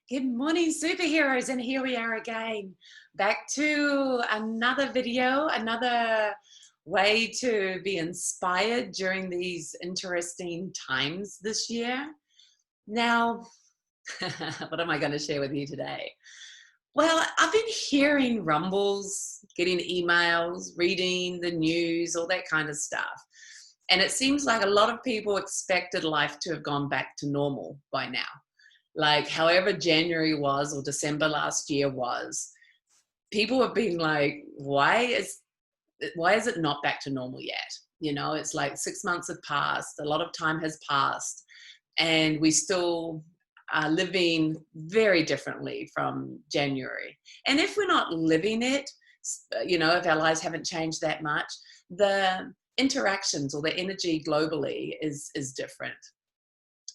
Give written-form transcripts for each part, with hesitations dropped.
Good morning, superheroes, and here we are again, back to another video, another way to be inspired during these interesting times this year. Now, what am I going to share with you today? Well, I've been hearing rumbles, getting emails, reading the news, all that kind of stuff. And it seems like a lot of people expected life to have gone back to normal by now. Like however January was or December last year was, people have been like, why is it not back to normal yet? You know, it's like 6 months have passed, a lot of time has passed, and we still are living very differently from January. And if we're not living it, you know, if our lives haven't changed that much, the interactions or the energy globally is different.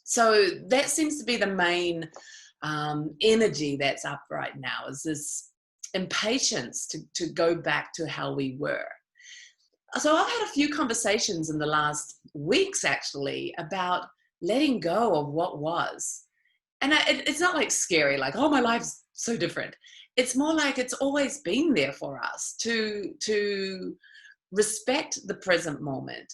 So that seems to be the main energy that's up right now, is this impatience to go back to how we were. So I've had a few conversations in the last weeks actually about letting go of what was. And it's not like scary, like, oh, my life's so different. It's more like it's always been there for us to respect the present moment,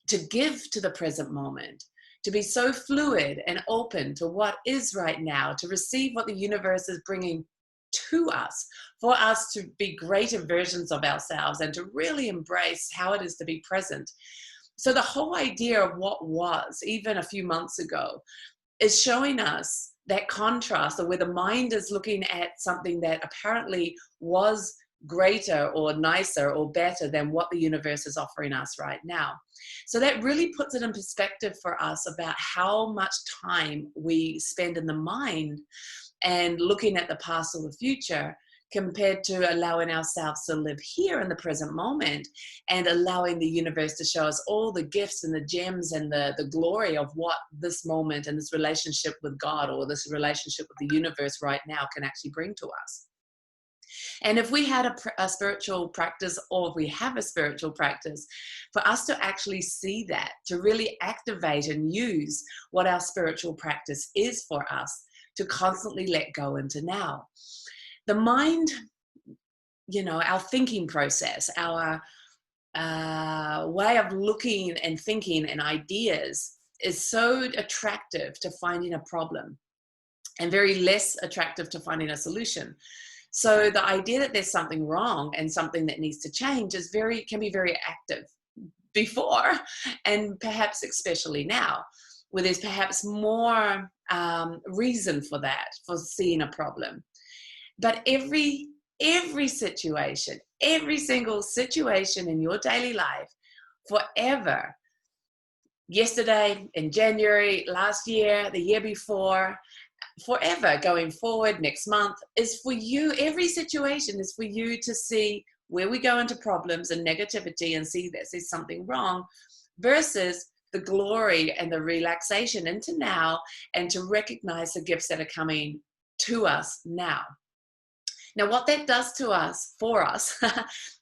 to give to the present moment, to be so fluid and open to what is right now, to receive what the universe is bringing to us, for us to be greater versions of ourselves and to really embrace how it is to be present. So the whole idea of what was, even a few months ago, is showing us that contrast, or where the mind is looking at something that apparently was greater or nicer or better than what the universe is offering us right now. So that really puts it in perspective for us about how much time we spend in the mind and looking at the past or the future, compared to allowing ourselves to live here in the present moment and allowing the universe to show us all the gifts and the gems and the glory of what this moment and this relationship with God or this relationship with the universe right now can actually bring to us. And if we had a spiritual practice, or if we have a spiritual practice, for us to actually see that, to really activate and use what our spiritual practice is for us, to constantly let go into now. The mind, you know, our thinking process, our way of looking and thinking and ideas is so attractive to finding a problem and very less attractive to finding a solution. So the idea that there's something wrong and something that needs to change can be very active before, and perhaps especially now, where there's perhaps more reason for that, for seeing a problem. But every situation, every single situation in your daily life, forever, yesterday, in January, last year, the year before, forever going forward, next month, is for you. Every situation is for you to see where we go into problems and negativity and see that there's something wrong, versus the glory and the relaxation into now, and to recognize the gifts that are coming to us now. Now, what that does to us, for us,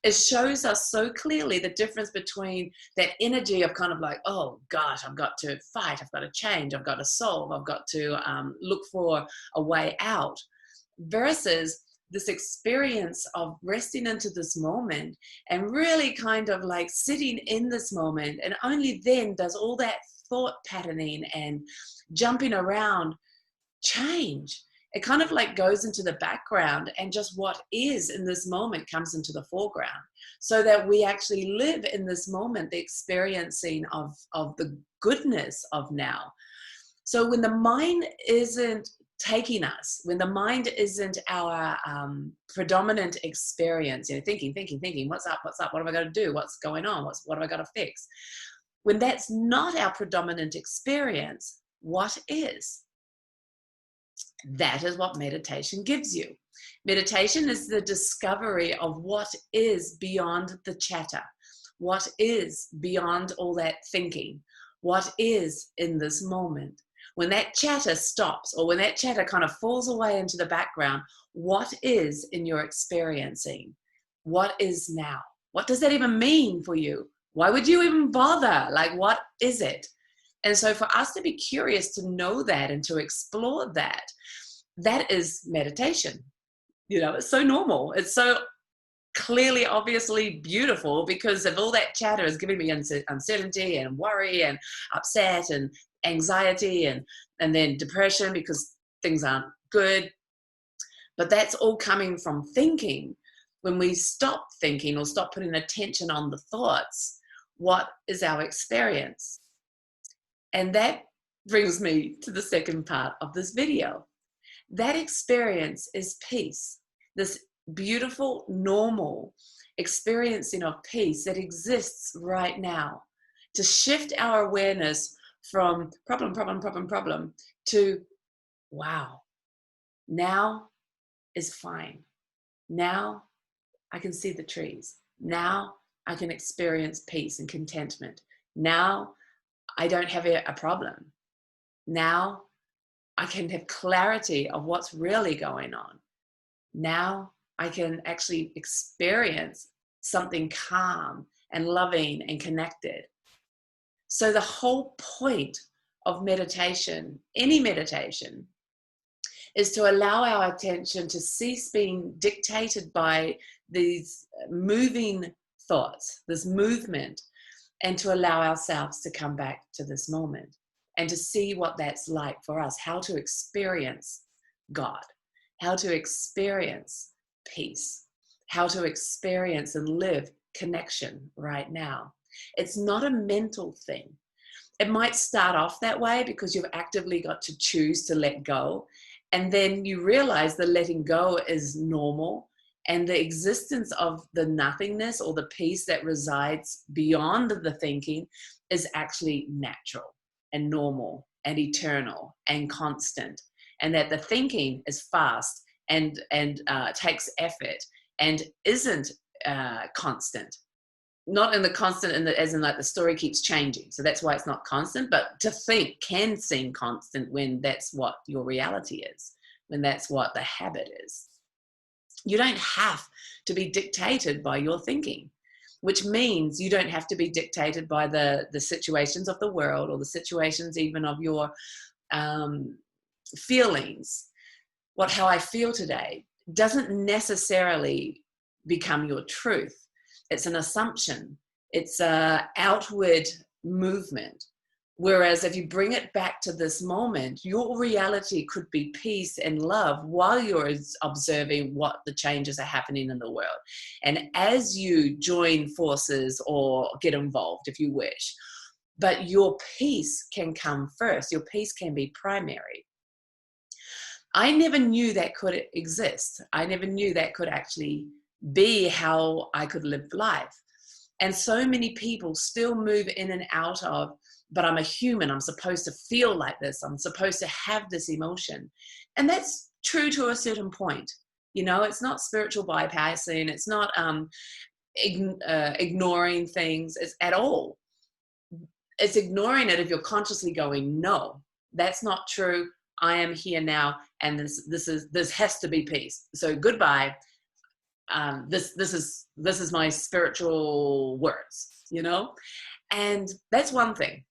is shows us so clearly the difference between that energy of kind of like, oh gosh, I've got to fight, I've got to change, I've got to solve, I've got to look for a way out, versus this experience of resting into this moment and really kind of like sitting in this moment. And only then does all that thought patterning and jumping around change. It kind of like goes into the background, and just what is in this moment comes into the foreground, so that we actually live in this moment, the experiencing of the goodness of now. So when the mind isn't taking us, when the mind isn't our predominant experience, you know, thinking, what's up, what have I got to do, what's going on, what have I got to fix? When that's not our predominant experience, what is? That is what meditation gives you. Meditation is the discovery of what is beyond the chatter, what is beyond all that thinking, what is in this moment. When that chatter stops, or when that chatter kind of falls away into the background, what is in your experiencing? What is now? What does that even mean for you? Why would you even bother? Like, what is it? And so for us to be curious to know that and to explore that, that is meditation. You know, it's so normal. It's so clearly, obviously beautiful, because of all that chatter is giving me uncertainty and worry and upset and anxiety and then depression because things aren't good. But that's all coming from thinking. When we stop thinking or stop putting attention on the thoughts, what is our experience? And that brings me to the second part of this video. That experience is peace. This beautiful, normal experiencing of peace that exists right now. To shift our awareness from problem to, wow, now is fine. Now I can see the trees. Now I can experience peace and contentment. Now I don't have a problem. Now I can have clarity of what's really going on. Now I can actually experience something calm and loving and connected. So the whole point of meditation, any meditation, is to allow our attention to cease being dictated by these moving thoughts, this movement, and to allow ourselves to come back to this moment and to see what that's like for us, how to experience God, how to experience peace, how to experience and live connection right now. It's not a mental thing. It might start off that way because you've actively got to choose to let go. And then you realize the letting go is normal, and the existence of the nothingness or the peace that resides beyond the thinking is actually natural and normal and eternal and constant. And that the thinking is fast and takes effort and isn't constant. Not in the constant, as in like the story keeps changing. So that's why it's not constant, but to think can seem constant when that's what your reality is, when that's what the habit is. You don't have to be dictated by your thinking, which means you don't have to be dictated by the situations of the world or the situations even of your feelings. How I feel today doesn't necessarily become your truth. It's an assumption. It's an outward movement. Whereas if you bring it back to this moment, your reality could be peace and love while you're observing what the changes are happening in the world. And as you join forces or get involved, if you wish, but your peace can come first. Your peace can be primary. I never knew that could exist. I never knew that could actually be how I could live life. And so many people still move in and out of, but I'm a human, I'm supposed to feel like this, I'm supposed to have this emotion. And that's true to a certain point. You know, it's not spiritual bypassing, it's not ignoring things at all. It's ignoring it if you're consciously going, no, that's not true. I am here now, and this has to be peace. So goodbye. This is my spiritual words, you know, and that's one thing,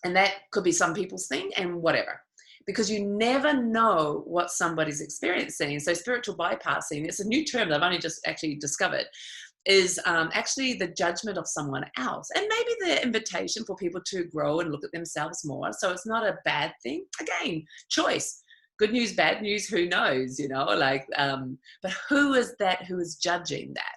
and that could be some people's thing, and whatever, because you never know what somebody's experiencing. So spiritual bypassing, it's a new term that I've only just actually discovered, is actually the judgment of someone else, and maybe the invitation for people to grow and look at themselves more. So it's not a bad thing. Again, choice. Good news, bad news, who knows, you know, like, but who is judging that?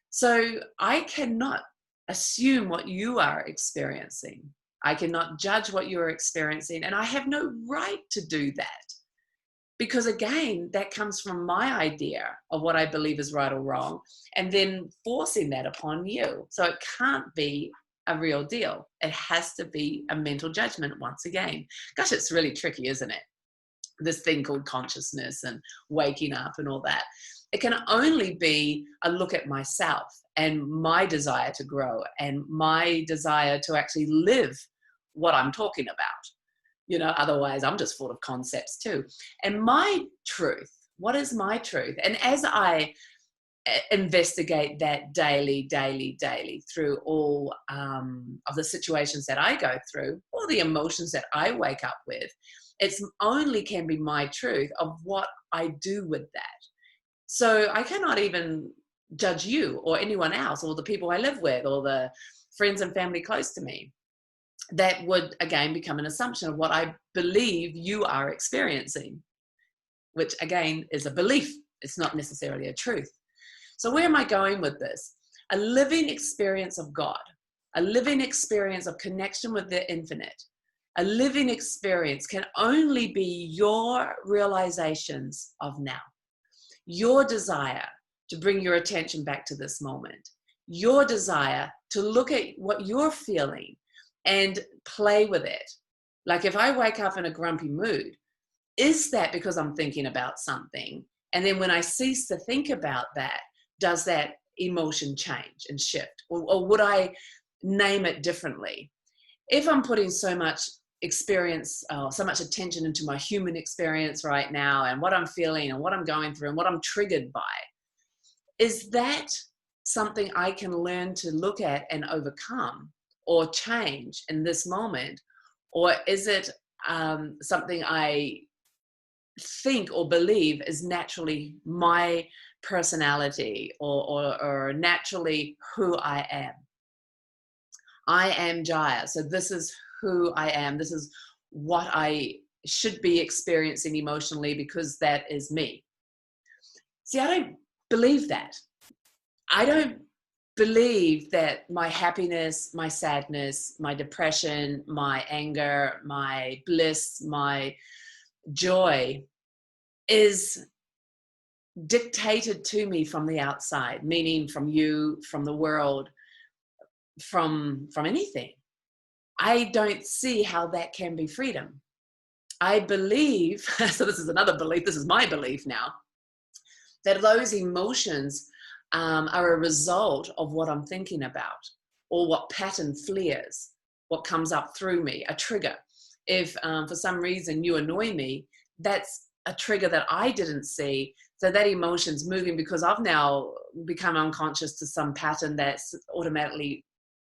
So I cannot assume what you are experiencing. I cannot judge what you're experiencing, and I have no right to do that. Because again, that comes from my idea of what I believe is right or wrong, and then forcing that upon you. So it can't be a real deal. It has to be a mental judgment once again. Gosh, it's really tricky, isn't it? This thing called consciousness and waking up and all that. It can only be a look at myself and my desire to grow and my desire to actually live what I'm talking about. You know, otherwise I'm just full of concepts too. And my truth, what is my truth? And as I investigate that daily through all of the situations that I go through, or the emotions that I wake up with. It's only can be my truth of what I do with that. So I cannot even judge you or anyone else, or the people I live with, or the friends and family close to me. That would again become an assumption of what I believe you are experiencing, which again is a belief. It's not necessarily a truth. So where am I going with this? A living experience of God, a living experience of connection with the infinite, a living experience can only be your realizations of now, your desire to bring your attention back to this moment, your desire to look at what you're feeling and play with it. Like if I wake up in a grumpy mood, is that because I'm thinking about something? And then when I cease to think about that, does that emotion change and shift? Or would I name it differently? If I'm putting so much experience, so much attention into my human experience right now and what I'm feeling and what I'm going through and what I'm triggered by, is that something I can learn to look at and overcome or change in this moment? Or is it something I think or believe is naturally my personality or naturally who I am? I am Jaya, so this is who I am. This is what I should be experiencing emotionally because that is me. See, I don't believe that. I don't believe that my happiness, my sadness, my depression, my anger, my bliss, my joy is dictated to me from the outside, meaning from you, from the world, from anything. I don't see how that can be freedom. I believe, so this is another belief, this is my belief now, that those emotions are a result of what I'm thinking about, or what pattern flares, what comes up through me, a trigger. If for some reason you annoy me, that's a trigger that I didn't see. So that emotion's moving because I've now become unconscious to some pattern that's automatically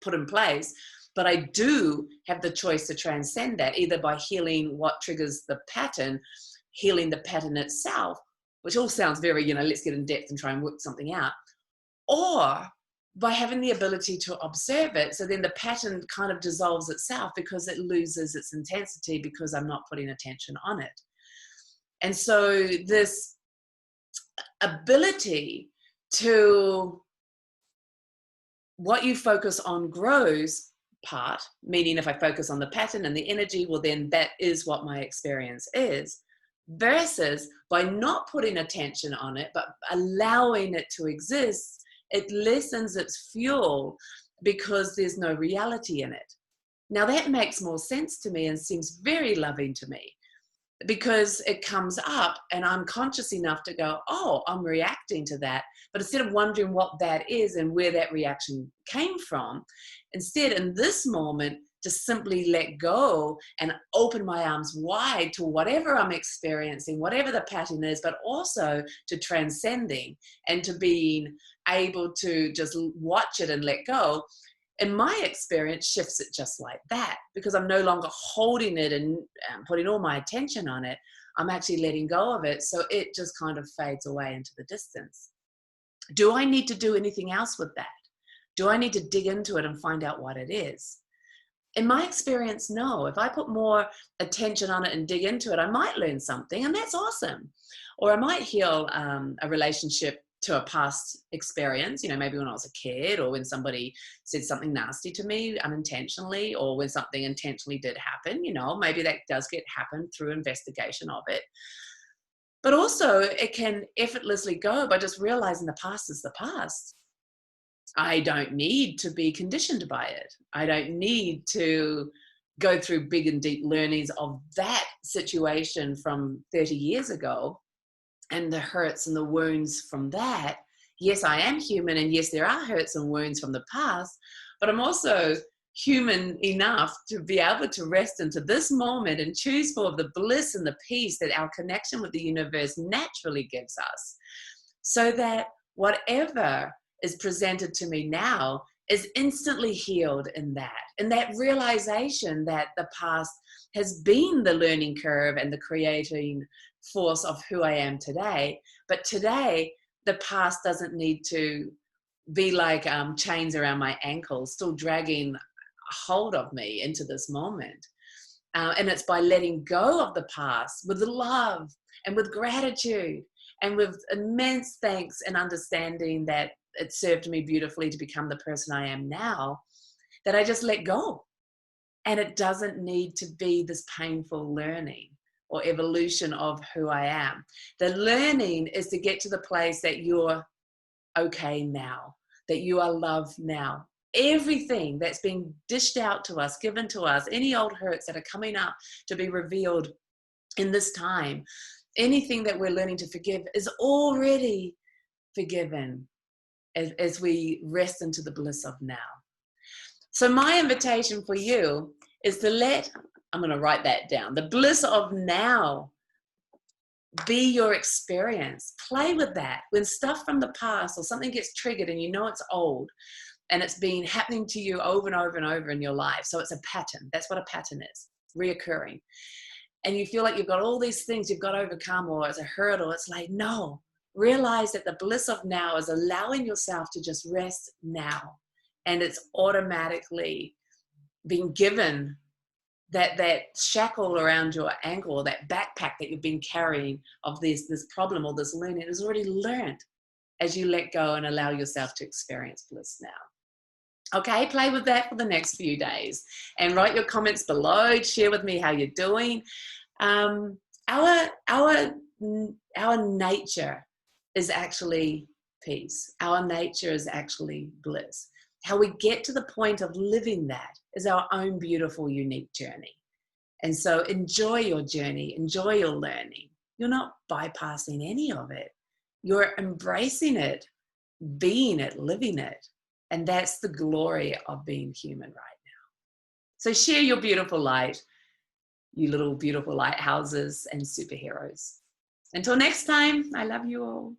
put in place. But I do have the choice to transcend that, either by healing what triggers the pattern, healing the pattern itself, which all sounds very, let's get in depth and try and work something out, or by having the ability to observe it. So then the pattern kind of dissolves itself because it loses its intensity because I'm not putting attention on it. And so this ability to what you focus on grows part, meaning if I focus on the pattern and the energy, well, then that is what my experience is, versus by not putting attention on it, but allowing it to exist, it lessens its fuel because there's no reality in it. Now that makes more sense to me and seems very loving to me, because it comes up and I'm conscious enough to go, oh, I'm reacting to that. But instead of wondering what that is and where that reaction came from, instead in this moment, just simply let go and open my arms wide to whatever I'm experiencing, whatever the pattern is, but also to transcending and to being able to just watch it and let go. In my experience, shifts it just like that, because I'm no longer holding it and putting all my attention on it. I'm actually letting go of it. So it just kind of fades away into the distance. Do I need to do anything else with that? Do I need to dig into it and find out what it is? In my experience, no. If I put more attention on it and dig into it, I might learn something, and that's awesome. Or I might heal a relationship to a past experience, maybe when I was a kid, or when somebody said something nasty to me unintentionally, or when something intentionally did happen, maybe that does happen through investigation of it. But also it can effortlessly go by just realizing the past is the past. I don't need to be conditioned by it. I don't need to go through big and deep learnings of that situation from 30 years ago and the hurts and the wounds from that. Yes, I am human, and yes, there are hurts and wounds from the past, but I'm also human enough to be able to rest into this moment and choose for the bliss and the peace that our connection with the universe naturally gives us, so that whatever is presented to me now is instantly healed in that realization that the past has been the learning curve and the creating force of who I am today. But today, the past doesn't need to be like chains around my ankles, still dragging hold of me into this moment. And it's by letting go of the past with love and with gratitude and with immense thanks and understanding that it served me beautifully to become the person I am now, that I just let go. And it doesn't need to be this painful learning or evolution of who I am. The learning is to get to the place that you're okay now, that you are loved now. Everything that's being dished out to us, given to us, any old hurts that are coming up to be revealed in this time, anything that we're learning to forgive is already forgiven as we rest into the bliss of now. So my invitation for you is to I'm going to write that down, the bliss of now be your experience. Play with that. When stuff from the past or something gets triggered and you know it's old and it's been happening to you over and over and over in your life, so it's a pattern. That's what a pattern is, reoccurring. And you feel like you've got all these things you've got to overcome, or it's a hurdle. It's like, no, realize that the bliss of now is allowing yourself to just rest now. And it's automatically being given that shackle around your ankle, that backpack that you've been carrying of this problem or this learning is already learned as you let go and allow yourself to experience bliss now. Okay, play with that for the next few days and write your comments below. Share with me how you're doing. Our nature is actually peace. Our nature is actually bliss. How we get to the point of living that is our own beautiful, unique journey. And so enjoy your journey, enjoy your learning. You're not bypassing any of it. You're embracing it, being it, living it. And that's the glory of being human right now. So share your beautiful light, you little beautiful lighthouses and superheroes. Until next time, I love you all.